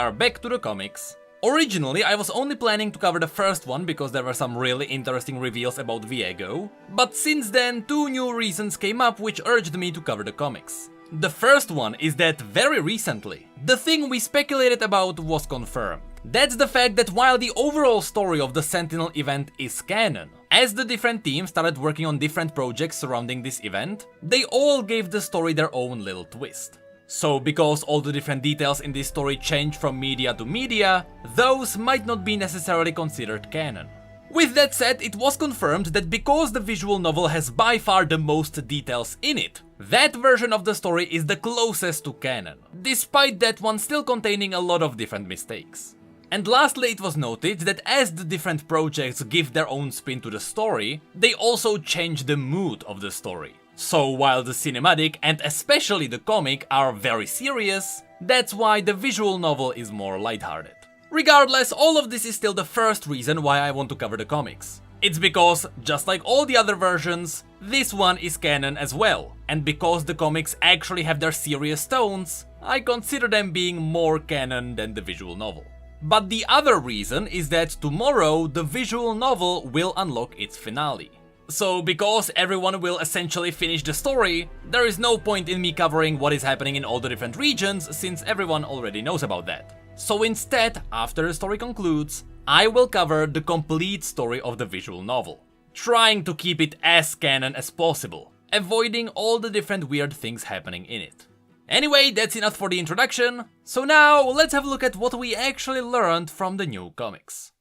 are back to the comics. Originally, I was only planning to cover the first one because there were some really interesting reveals about Viego, but since then 2 new reasons came up which urged me to cover the comics. The first one is that very recently, the thing we speculated about was confirmed. That's the fact that while the overall story of the Sentinel event is canon, as the different teams started working on different projects surrounding this event, they all gave the story their own little twist. So because all the different details in this story change from media to media, those might not be necessarily considered canon. With that said, it was confirmed that because the visual novel has by far the most details in it, that version of the story is the closest to canon, despite that one still containing a lot of different mistakes. And lastly, it was noted that as the different projects give their own spin to the story, they also change the mood of the story. So while the cinematic and especially the comic are very serious, that's why the visual novel is more lighthearted. Regardless, all of this is still the first reason why I want to cover the comics. It's because, just like all the other versions, this one is canon as well, and because the comics actually have their serious tones, I consider them being more canon than the visual novel. But the other reason is that tomorrow the visual novel will unlock its finale. So because everyone will essentially finish the story, there is no point in me covering what is happening in all the different regions since everyone already knows about that. So instead, after the story concludes, I will cover the complete story of the visual novel, trying to keep it as canon as possible, avoiding all the different weird things happening in it. Anyway, that's enough for the introduction, so now let's have a look at what we actually learned from the new comics.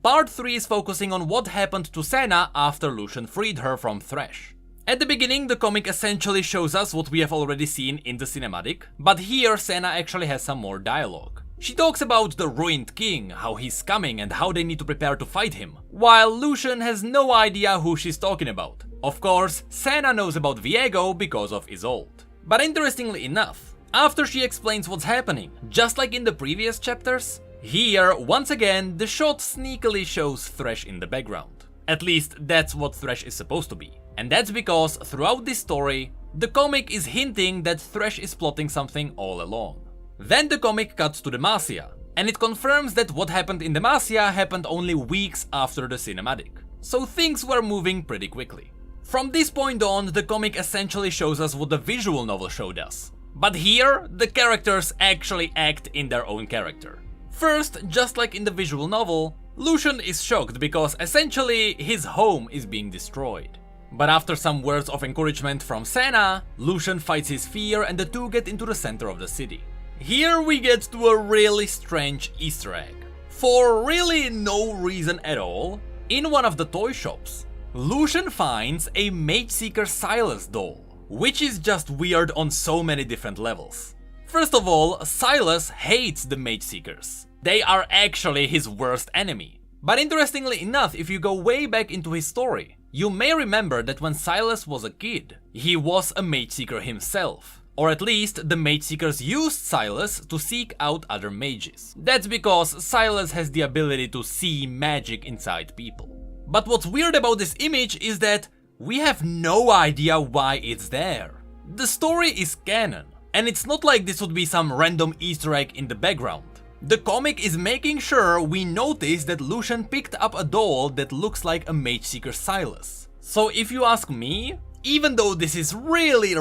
Part 3 is focusing on what happened to Senna after Lucian freed her from Thresh. At the beginning, the comic essentially shows us what we have already seen in the cinematic, but here Senna actually has some more dialogue. She talks about the ruined king, how he's coming and how they need to prepare to fight him, while Lucian has no idea who she's talking about. Of course, Senna knows about Viego because of Isolde. But interestingly enough, after she explains what's happening, just like in the previous chapters, here, once again, the shot sneakily shows Thresh in the background. At least, that's what Thresh is supposed to be. And that's because, throughout this story, the comic is hinting that Thresh is plotting something all along. Then the comic cuts to Demacia, and it confirms that what happened in Demacia happened only weeks after the cinematic. So things were moving pretty quickly. From this point on, the comic essentially shows us what the visual novel showed us. But here, the characters actually act in their own character. First, just like in the visual novel, Lucian is shocked because essentially his home is being destroyed. But after some words of encouragement from Senna, Lucian fights his fear and the two get into the center of the city. Here we get to a really strange Easter egg. For really no reason at all, in one of the toy shops, Lucian finds a Mage Seeker Silas doll, which is just weird on so many different levels. First of all, Silas hates the Mage Seekers. They are actually his worst enemy. But interestingly enough, if you go way back into his story, you may remember that when Silas was a kid, he was a Mage Seeker himself. Or at least, the Mage Seekers used Silas to seek out other mages. That's because Silas has the ability to see magic inside people. But what's weird about this image is that we have no idea why it's there. The story is canon, and it's not like this would be some random Easter egg in the background. The comic is making sure we notice that Lucian picked up a doll that looks like a Mage Seeker Silas. So if you ask me, even though this is really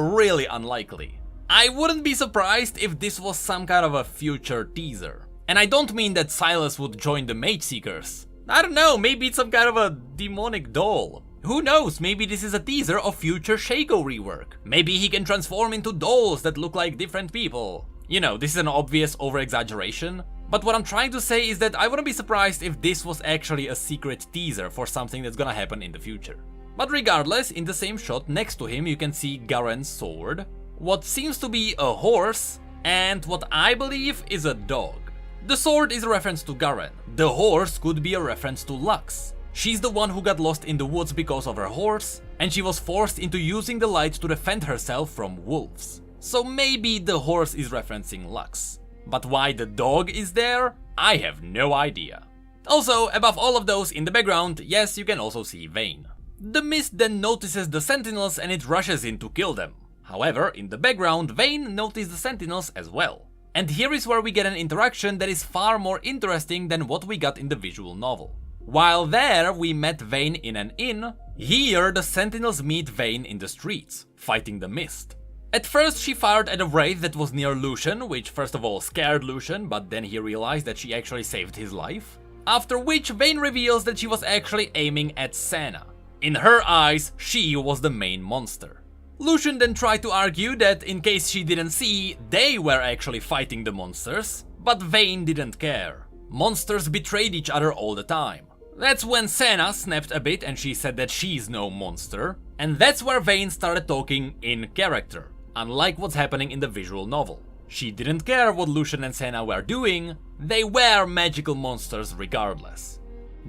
unlikely, I wouldn't be surprised if this was some kind of a future teaser. And I don't mean that Silas would join the Mage Seekers. I don't know, maybe it's some kind of a demonic doll. Who knows, maybe this is a teaser of future Shaco rework. Maybe he can transform into dolls that look like different people. You know, this is an obvious over-exaggeration, but what I'm trying to say is that I wouldn't be surprised if this was actually a secret teaser for something that's gonna happen in the future. But regardless, in the same shot next to him you can see Garen's sword, what seems to be a horse, and what I believe is a dog. The sword is a reference to Garen, the horse could be a reference to Lux. She's the one who got lost in the woods because of her horse, and she was forced into using the light to defend herself from wolves. So maybe the horse is referencing Lux. But why the dog is there, I have no idea. Also, above all of those in the background, yes, you can also see Vayne. The mist then notices the Sentinels and it rushes in to kill them. However, in the background, Vayne noticed the Sentinels as well. And here is where we get an interaction that is far more interesting than what we got in the visual novel. While there, we met Vayne in an inn, here the Sentinels meet Vayne in the streets, fighting the mist. At first she fired at a wraith that was near Lucian, which first of all scared Lucian, but then he realized that she actually saved his life. After which Vayne reveals that she was actually aiming at Senna. In her eyes, she was the main monster. Lucian then tried to argue that in case she didn't see, they were actually fighting the monsters, but Vayne didn't care. Monsters betrayed each other all the time. That's when Senna snapped a bit and she said that she's no monster, and that's where Vayne started talking in character, unlike what's happening in the visual novel. She didn't care what Lucian and Senna were doing, they were magical monsters regardless.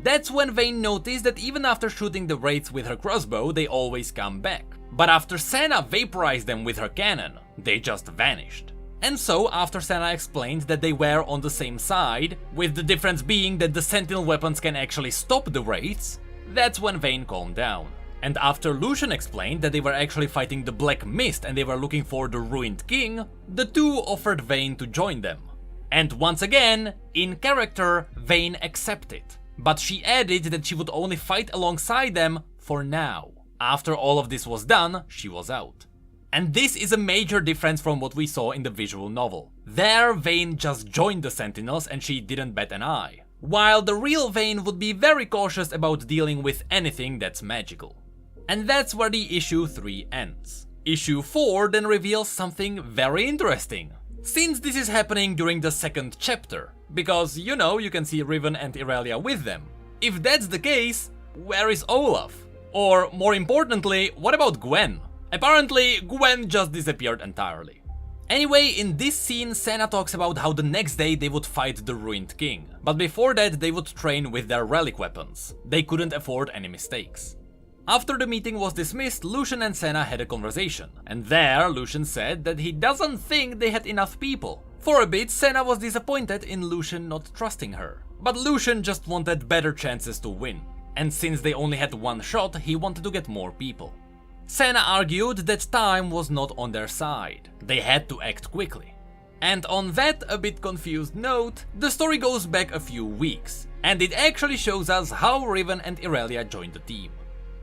That's when Vayne noticed that even after shooting the wraiths with her crossbow, they always come back. But after Senna vaporized them with her cannon, they just vanished. And so, after Senna explained that they were on the same side, with the difference being that the Sentinel weapons can actually stop the wraiths, that's when Vayne calmed down. And after Lucian explained that they were actually fighting the Black Mist and they were looking for the Ruined King, the two offered Vayne to join them. And once again, in character, Vayne accepted. But she added that she would only fight alongside them for now. After all of this was done, she was out. And this is a major difference from what we saw in the visual novel. There, Vayne just joined the Sentinels and she didn't bat an eye. While the real Vayne would be very cautious about dealing with anything that's magical. And that's where the issue 3 ends. Issue 4 then reveals something very interesting. Since this is happening during the second chapter, because you know you can see Riven and Irelia with them. If that's the case, where is Olaf? Or more importantly, what about Gwen? Apparently, Gwen just disappeared entirely. Anyway, in this scene, Senna talks about how the next day they would fight the Ruined King, but before that they would train with their relic weapons. They couldn't afford any mistakes. After the meeting was dismissed, Lucian and Senna had a conversation, and there Lucian said that he doesn't think they had enough people. For a bit, Senna was disappointed in Lucian not trusting her, but Lucian just wanted better chances to win, and since they only had one shot, he wanted to get more people. Senna argued that time was not on their side, they had to act quickly. And on that a bit confused note, the story goes back a few weeks, and it actually shows us how Riven and Irelia joined the team.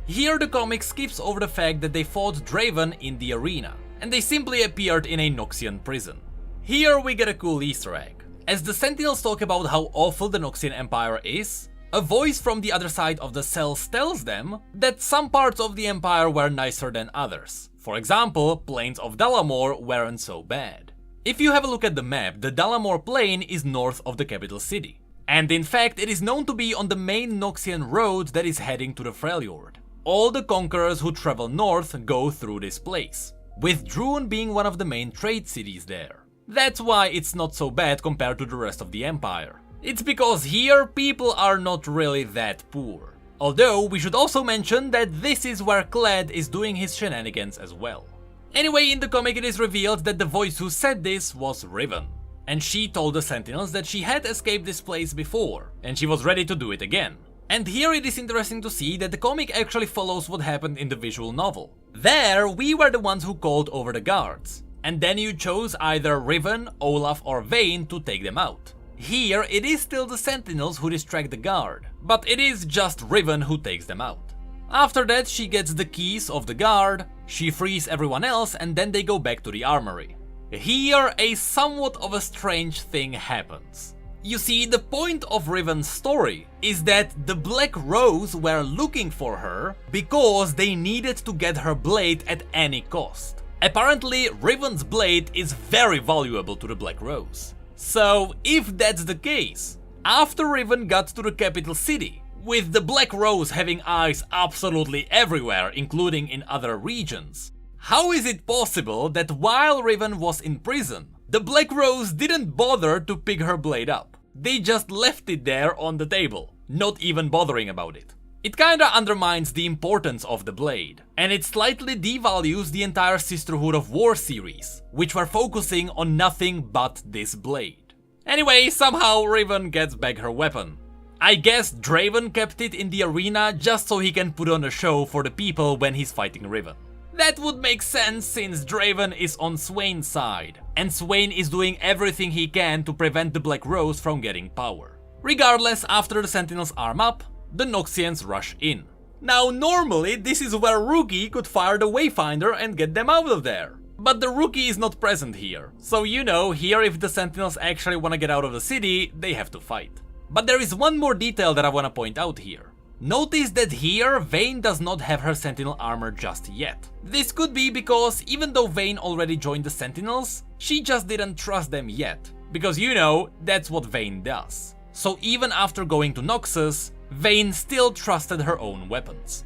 Here the comic skips over the fact that they fought Draven in the arena, and they simply appeared in a Noxian prison. Here we get a cool Easter egg. As the Sentinels talk about how awful the Noxian Empire is, a voice from the other side of the cells tells them that some parts of the Empire were nicer than others. For example, plains of Dalamor weren't so bad. If you have a look at the map, the Dalamor plain is north of the capital city. And in fact, it is known to be on the main Noxian road that is heading to the Freljord. All the conquerors who travel north go through this place, with Druun being one of the main trade cities there. That's why it's not so bad compared to the rest of the Empire. It's because here people are not really that poor. Although we should also mention that this is where Kled is doing his shenanigans as well. Anyway, in the comic it is revealed that the voice who said this was Riven. And she told the Sentinels that she had escaped this place before, and she was ready to do it again. And here it is interesting to see that the comic actually follows what happened in the visual novel. There, we were the ones who called over the guards, and then you chose either Riven, Olaf or Vayne to take them out. Here, it is still the Sentinels who distract the guard, but it is just Riven who takes them out. After that, she gets the keys of the guard, she frees everyone else, and then they go back to the armory. Here, a somewhat of a strange thing happens. You see, the point of Riven's story is that the Black Rose were looking for her because they needed to get her blade at any cost. Apparently, Riven's blade is very valuable to the Black Rose. So, if that's the case, after Riven got to the capital city, with the Black Rose having eyes absolutely everywhere, including in other regions, how is it possible that while Riven was in prison, the Black Rose didn't bother to pick her blade up? They just left it there on the table, not even bothering about it. It kinda undermines the importance of the blade, and it slightly devalues the entire Sisterhood of War series, which were focusing on nothing but this blade. Anyway, somehow Riven gets back her weapon. I guess Draven kept it in the arena just so he can put on a show for the people when he's fighting Riven. That would make sense since Draven is on Swain's side, and Swain is doing everything he can to prevent the Black Rose from getting power. Regardless, after the Sentinels arm up, the Noxians rush in. Now normally this is where Rookie could fire the Wayfinder and get them out of there. But the Rookie is not present here, so you know, here if the Sentinels actually wanna get out of the city, they have to fight. But there is one more detail that I wanna point out here. Notice that here Vayne does not have her Sentinel armor just yet. This could be because even though Vayne already joined the Sentinels, she just didn't trust them yet. Because you know, that's what Vayne does. So even after going to Noxus, Vayne still trusted her own weapons.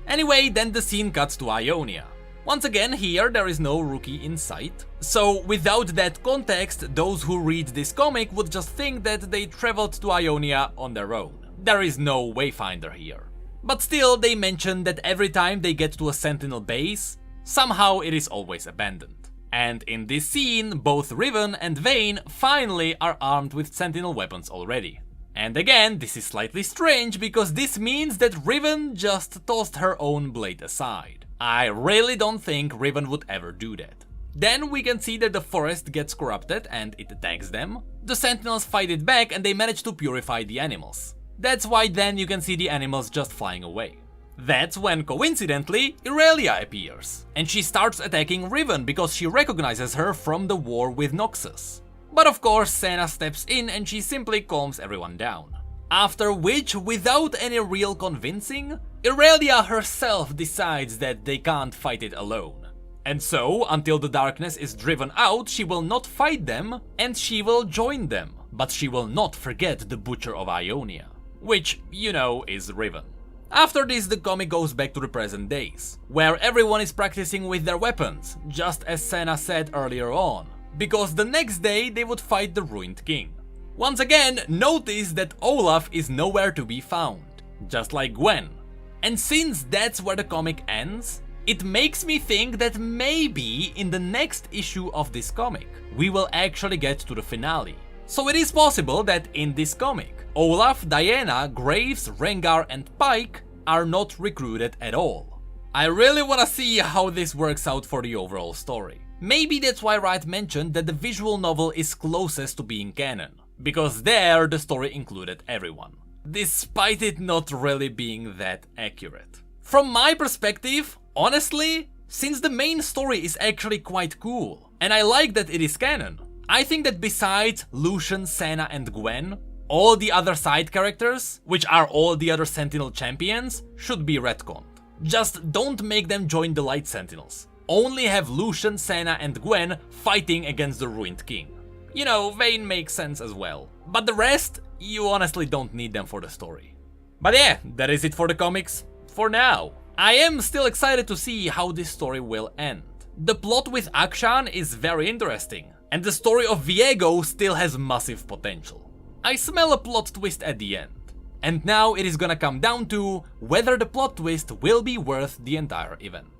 Anyway, then the scene cuts to Ionia. Once again, here there is no Rookie in sight, so without that context, those who read this comic would just think that they traveled to Ionia on their own. There is no Wayfinder here. But still, they mention that every time they get to a Sentinel base, somehow it is always abandoned. And in this scene, both Riven and Vayne finally are armed with Sentinel weapons already. And again, this is slightly strange because this means that Riven just tossed her own blade aside. I really don't think Riven would ever do that. Then we can see that the forest gets corrupted and it attacks them. The Sentinels fight it back and they manage to purify the animals. That's why then you can see the animals just flying away. That's when, coincidentally, Irelia appears, and she starts attacking Riven because she recognizes her from the war with Noxus. But of course, Senna steps in and she simply calms everyone down. After which, without any real convincing, Irelia herself decides that they can't fight it alone. And so, until the darkness is driven out, she will not fight them, and she will join them. But she will not forget the Butcher of Ionia, which, you know, is Riven. After this, the comic goes back to the present days, where everyone is practicing with their weapons, just as Senna said earlier on, because the next day they would fight the Ruined King. Once again, notice that Olaf is nowhere to be found, just like Gwen. And since that's where the comic ends, it makes me think that maybe in the next issue of this comic, we will actually get to the finale. So it is possible that in this comic, Olaf, Diana, Graves, Rengar and Pike are not recruited at all. I really wanna see how this works out for the overall story. Maybe that's why Wright mentioned that the visual novel is closest to being canon, because there the story included everyone, despite it not really being that accurate. From my perspective, honestly, since the main story is actually quite cool, and I like that it is canon, I think that besides Lucian, Senna and Gwen, all the other side characters, which are all the other Sentinel champions, should be retconned. Just don't make them join the Light Sentinels. Only have Lucian, Senna and Gwen fighting against the Ruined King. You know, Vayne makes sense as well. But the rest, you honestly don't need them for the story. But yeah, that is it for the comics. For now. I am still excited to see how this story will end. The plot with Akshan is very interesting, and the story of Viego still has massive potential. I smell a plot twist at the end. And now it is gonna come down to whether the plot twist will be worth the entire event.